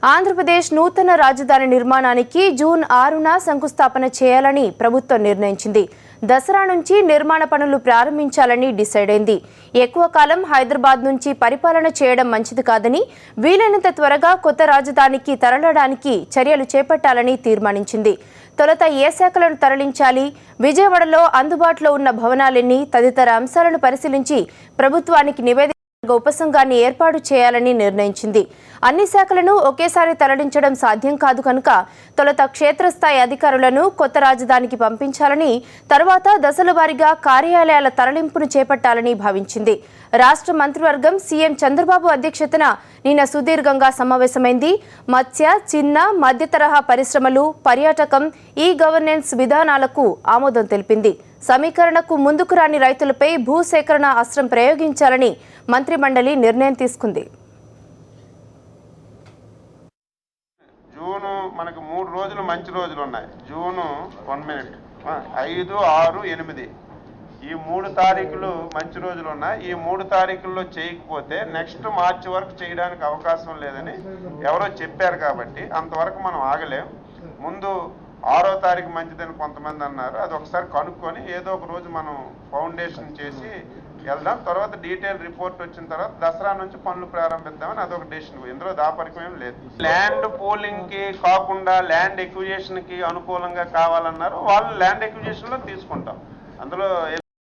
ఆంధ్రప్రదేశ్ నూతన రాజధాని నిర్మాణానికి జూన్ 6న శంకుస్థాపన చేయాలని ప్రభుత్వం నిర్ణయించింది. దసరా నుంచి నిర్మాణ పనులు ప్రారంభించాలని డిసైడ్ అయింది. ఎక్కువ కాలం హైదరాబాద్ నుంచి పరిపాలన చేయడం మంచిది కాదని, వీలైనంత త్వరగా కొత్త రాజధానికి తరలడానికి చర్యలు చేపట్టాలని తీర్మానించింది. తొలుత ఏ శాఖలను తరలించాలి, విజయవాడలో అందుబాటులో ఉన్న భవనాలెన్ని తదితర అంశాలను పరిశీలించి ప్రభుత్వానికి నివేదిక ఉపసంఘాన్ని ఏర్పాటు చేయాలని నిర్ణయించింది. అన్ని శాఖలను ఒకేసారి తరలించడం సాధ్యం కాదు కనుక తొలుత క్షేత్రస్థాయి అధికారులను కొత్త రాజధానికి పంపించాలని, తర్వాత దశల వారీగా కార్యాలయాల తరలింపును చేపట్టాలని భావించింది. రాష్ట్ర మంత్రివర్గం సీఎం చంద్రబాబు అధ్యక్షతన నిన్న సుదీర్ఘంగా సమావేశమైంది. మత్స్య, చిన్న, మధ్య తరహా పరిశ్రమలు, పర్యాటకం, ఈ గవర్నెన్స్ విధానాలకు ఆమోదం తెలిపింది. సమీకరణకు ముందుకు రాని రైతులపై భూసేకరణ అస్త్రం ప్రయోగించాలని మంత్రిమండలి నిర్ణయం తీసుకుంది. జూను మనకు 3 రోజులు మంచి రోజులు ఉన్నాయి. జూను 1 మినిట్ 5, 6, 8 ఈ 3 తారీఖులు మంచి రోజులు ఉన్నాయి. ఈ 3 తారీఖుల్లో చేయకపోతే నెక్స్ట్ మార్చి వరకు చేయడానికి అవకాశం లేదని ఎవరో చెప్పారు. కాబట్టి అంతవరకు మనం ఆగలేం. ముందు 6వ తారీఖు మంచిదని కొంతమంది అన్నారు. అది ఒకసారి కనుక్కొని ఏదో ఒక రోజు మనం ఫౌండేషన్ చేసి వెళ్దాం. తర్వాత డీటెయిల్ రిపోర్ట్ వచ్చిన తర్వాత దసరా నుంచి పనులు ప్రారంభిద్దామని అదొక డెసిషన్. ఇందులో దాపరికం ఏం లేదు. ల్యాండ్ పూలింగ్కి కాకుండా ల్యాండ్ ఎక్విజిషన్కి అనుకూలంగా కావాలన్నారు. వాళ్ళు ల్యాండ్ ఎక్విజిషన్లో తీసుకుంటాం. అందులో